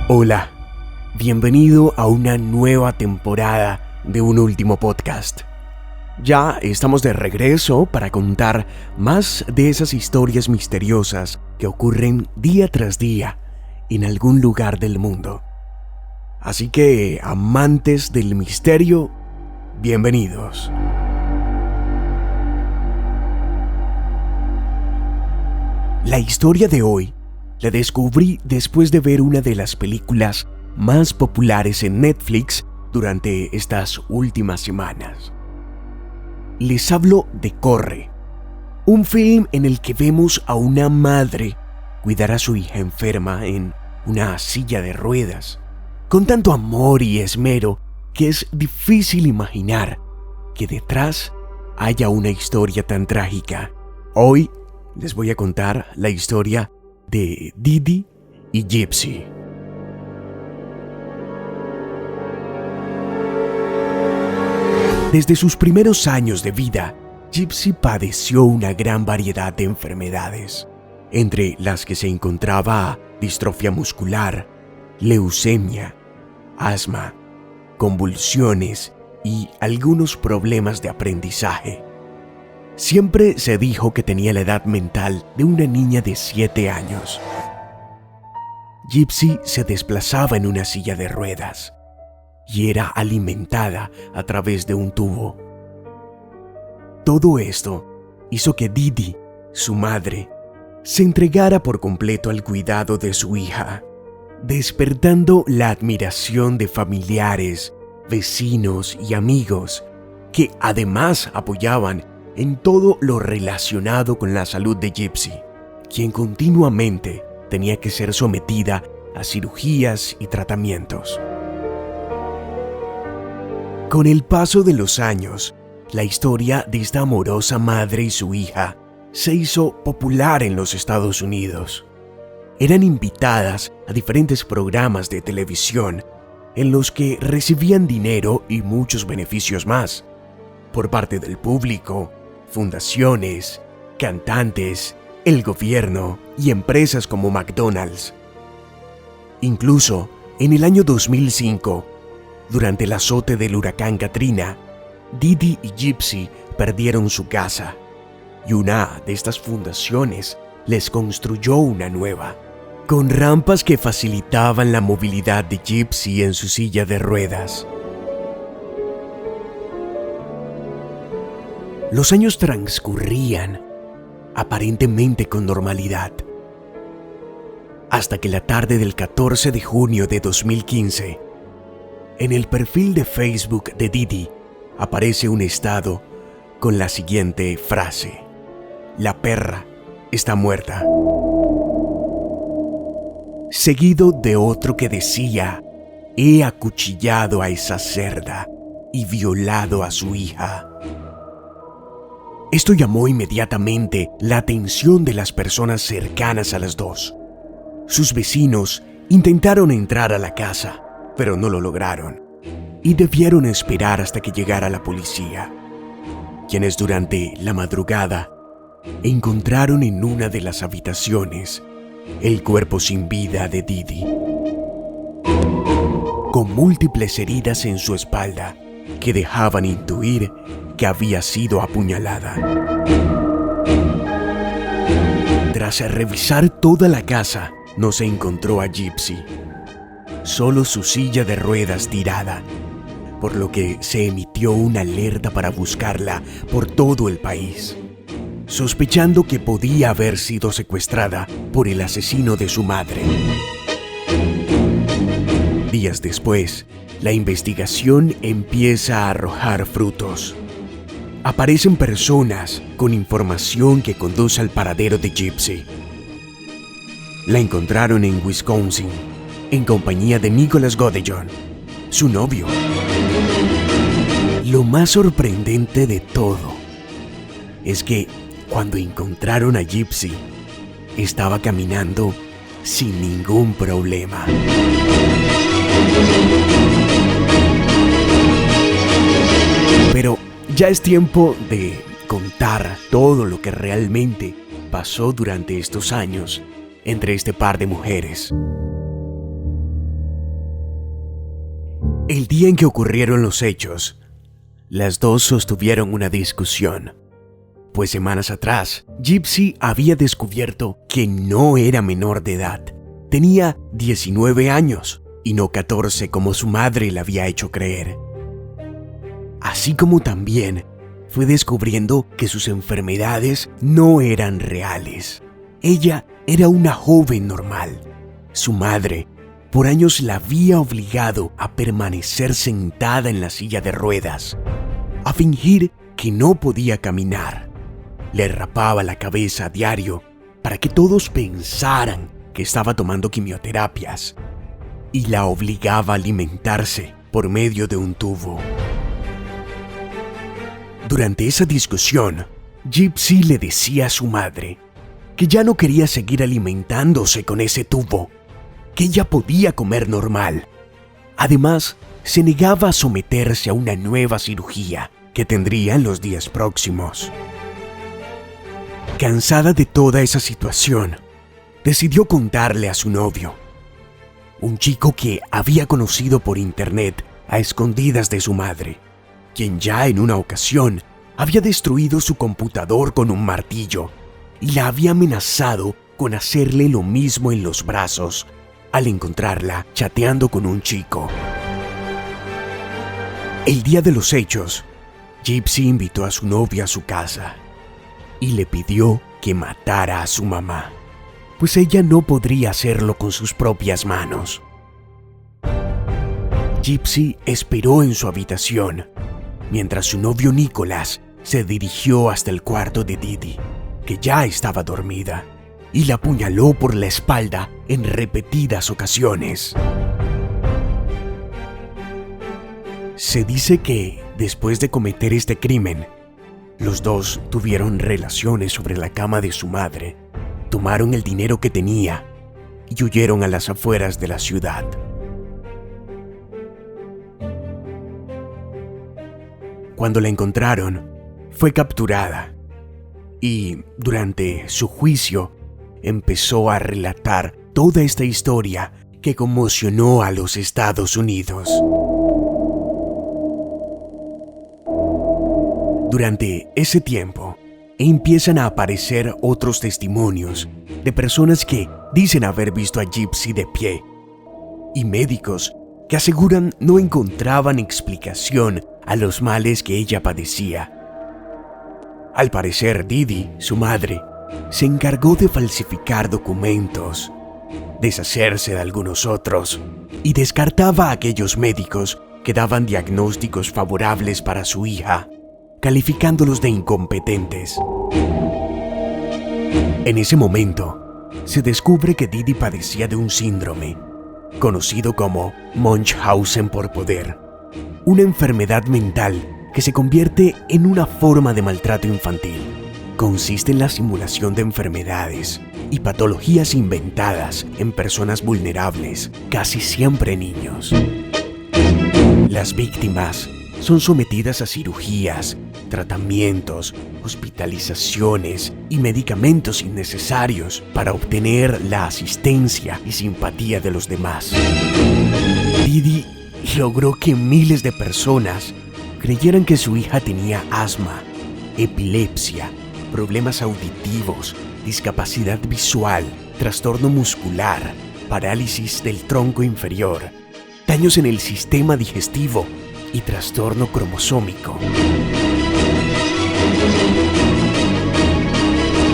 Hola, bienvenido a una nueva temporada de Un Último Podcast. Ya estamos de regreso para contar más de esas historias misteriosas que ocurren día tras día en algún lugar del mundo. Así que, amantes del misterio, bienvenidos. La historia de hoy la descubrí después de ver una de las películas más populares en Netflix durante estas últimas semanas. Les hablo de Corre, un film en el que vemos a una madre cuidar a su hija enferma en una silla de ruedas, con tanto amor y esmero que es difícil imaginar que detrás haya una historia tan trágica. Hoy les voy a contar la historia de Didi y Gypsy. Desde sus primeros años de vida, Gypsy padeció una gran variedad de enfermedades, entre las que se encontraba distrofia muscular, leucemia, asma, convulsiones y algunos problemas de aprendizaje. Siempre se dijo que tenía la edad mental de una niña de 7 años. Gypsy se desplazaba en una silla de ruedas y era alimentada a través de un tubo. Todo esto hizo que Didi, su madre, se entregara por completo al cuidado de su hija, despertando la admiración de familiares, vecinos y amigos que además apoyaban en todo lo relacionado con la salud de Gypsy, quien continuamente tenía que ser sometida a cirugías y tratamientos. Con el paso de los años, la historia de esta amorosa madre y su hija se hizo popular en los Estados Unidos. Eran invitadas a diferentes programas de televisión en los que recibían dinero y muchos beneficios más por parte del público, fundaciones, cantantes, el gobierno y empresas como McDonald's. Incluso, en el año 2005, durante el azote del huracán Katrina, Didi y Gypsy perdieron su casa y una de estas fundaciones les construyó una nueva, con rampas que facilitaban la movilidad de Gypsy en su silla de ruedas. Los años transcurrían, aparentemente con normalidad, hasta que la tarde del 14 de junio de 2015, en el perfil de Facebook de Didi aparece un estado con la siguiente frase: "La perra está muerta", seguido de otro que decía: "He acuchillado a esa cerda y violado a su hija". Esto llamó inmediatamente la atención de las personas cercanas a las dos. Sus vecinos intentaron entrar a la casa, pero no lo lograron, y debieron esperar hasta que llegara la policía, quienes durante la madrugada encontraron en una de las habitaciones el cuerpo sin vida de Didi, con múltiples heridas en su espalda que dejaban intuir que había sido apuñalada. Tras revisar toda la casa, no se encontró a Gypsy, solo su silla de ruedas tirada, por lo que se emitió una alerta para buscarla por todo el país, sospechando que podía haber sido secuestrada por el asesino de su madre. Días después, la investigación empieza a arrojar frutos. Aparecen personas con información que conduce al paradero de Gypsy. La encontraron en Wisconsin, en compañía de Nicholas Godejohn, su novio. Lo más sorprendente de todo es que cuando encontraron a Gypsy, estaba caminando sin ningún problema. Pero ya es tiempo de contar todo lo que realmente pasó durante estos años entre este par de mujeres. El día en que ocurrieron los hechos, las dos sostuvieron una discusión, pues semanas atrás, Gypsy había descubierto que no era menor de edad. Tenía 19 años y no 14 como su madre le había hecho creer. Así como también fue descubriendo que sus enfermedades no eran reales. Ella era una joven normal. Su madre por años la había obligado a permanecer sentada en la silla de ruedas, a fingir que no podía caminar. Le rapaba la cabeza a diario para que todos pensaran que estaba tomando quimioterapias y la obligaba a alimentarse por medio de un tubo. Durante esa discusión, Gypsy le decía a su madre que ya no quería seguir alimentándose con ese tubo, que ella podía comer normal. Además, se negaba a someterse a una nueva cirugía que tendría en los días próximos. Cansada de toda esa situación, decidió contarle a su novio, un chico que había conocido por internet a escondidas de su madre, quien ya en una ocasión había destruido su computador con un martillo y la había amenazado con hacerle lo mismo en los brazos al encontrarla chateando con un chico. El día de los hechos, Gypsy invitó a su novio a su casa y le pidió que matara a su mamá, pues ella no podría hacerlo con sus propias manos. Gypsy esperó en su habitación, mientras su novio Nicholas se dirigió hasta el cuarto de Didi, que ya estaba dormida, y la apuñaló por la espalda en repetidas ocasiones. Se dice que, después de cometer este crimen, los dos tuvieron relaciones sobre la cama de su madre, tomaron el dinero que tenía y huyeron a las afueras de la ciudad. Cuando la encontraron, fue capturada y, durante su juicio, empezó a relatar toda esta historia que conmocionó a los Estados Unidos. Durante ese tiempo, empiezan a aparecer otros testimonios de personas que dicen haber visto a Gypsy de pie y médicos que aseguran no encontraban explicación a los males que ella padecía. Al parecer, Didi, su madre, se encargó de falsificar documentos, deshacerse de algunos otros y descartaba a aquellos médicos que daban diagnósticos favorables para su hija, calificándolos de incompetentes. En ese momento, se descubre que Didi padecía de un síndrome, conocido como Munchausen por poder, una enfermedad mental que se convierte en una forma de maltrato infantil. Consiste en la simulación de enfermedades y patologías inventadas en personas vulnerables, casi siempre niños. Las víctimas son sometidas a cirugías, tratamientos, hospitalizaciones y medicamentos innecesarios para obtener la asistencia y simpatía de los demás. Didi logró que miles de personas creyeran que su hija tenía asma, epilepsia, problemas auditivos, discapacidad visual, trastorno muscular, parálisis del tronco inferior, daños en el sistema digestivo y trastorno cromosómico.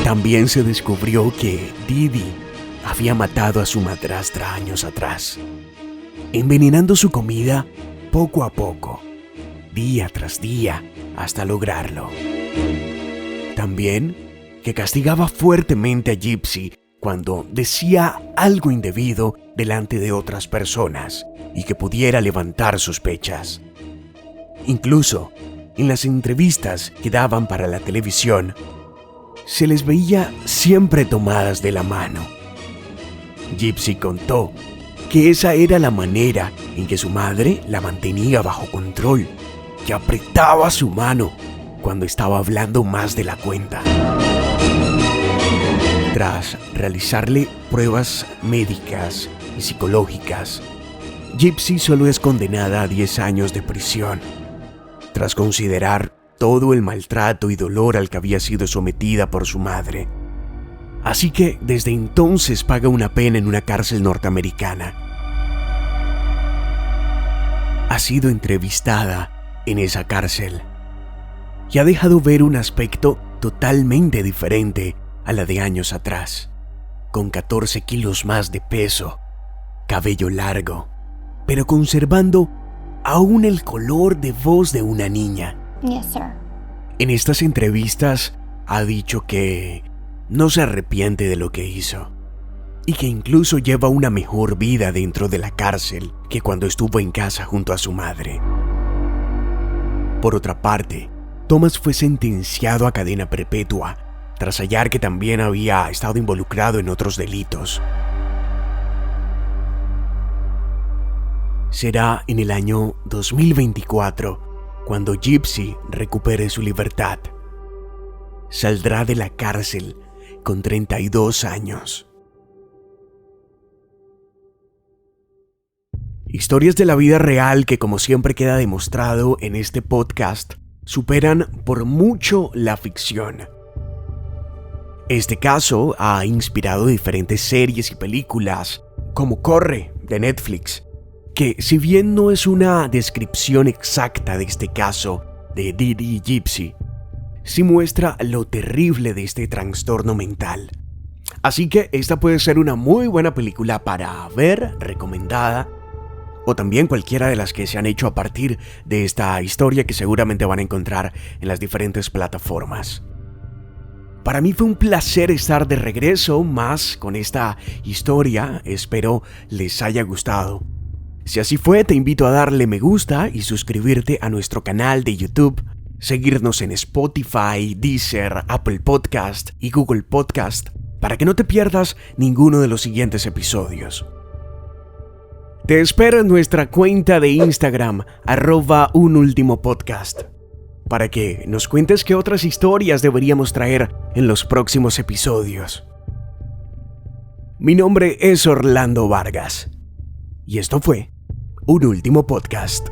También se descubrió que Didi había matado a su madrastra años atrás, envenenando su comida poco a poco, día tras día, hasta lograrlo. También que castigaba fuertemente a Gypsy cuando decía algo indebido delante de otras personas y que pudiera levantar sospechas. Incluso, en las entrevistas que daban para la televisión, se les veía siempre tomadas de la mano. Gypsy contó que esa era la manera en que su madre la mantenía bajo control, que apretaba su mano cuando estaba hablando más de la cuenta. Tras realizarle pruebas médicas y psicológicas, Gypsy solo es condenada a 10 años de prisión, tras considerar todo el maltrato y dolor al que había sido sometida por su madre. Así que desde entonces paga una pena en una cárcel norteamericana. Ha sido entrevistada en esa cárcel y ha dejado ver un aspecto totalmente diferente a la de años atrás, con 14 kilos más de peso, cabello largo, pero conservando aún el color de voz de una niña. Yes, sir. En estas entrevistas ha dicho que no se arrepiente de lo que hizo y que incluso lleva una mejor vida dentro de la cárcel que cuando estuvo en casa junto a su madre. Por otra parte, Thomas fue sentenciado a cadena perpetua tras hallar que también había estado involucrado en otros delitos. Será en el año 2024 cuando Gypsy recupere su libertad. Saldrá de la cárcel con 32 años. Historias de la vida real que, como siempre queda demostrado en este podcast, superan por mucho la ficción. Este caso ha inspirado diferentes series y películas, como Corre, de Netflix, que si bien no es una descripción exacta de este caso de Didi Gypsy, sí muestra lo terrible de este trastorno mental. Así que esta puede ser una muy buena película para ver, recomendada, o también cualquiera de las que se han hecho a partir de esta historia que seguramente van a encontrar en las diferentes plataformas. Para mí fue un placer estar de regreso más con esta historia, espero les haya gustado. Si así fue, te invito a darle me gusta y suscribirte a nuestro canal de YouTube, seguirnos en Spotify, Deezer, Apple Podcast y Google Podcast para que no te pierdas ninguno de los siguientes episodios. Te espero en nuestra cuenta de Instagram, @unultimopodcast, para que nos cuentes qué otras historias deberíamos traer en los próximos episodios. Mi nombre es Orlando Vargas y esto fue Un Último Podcast.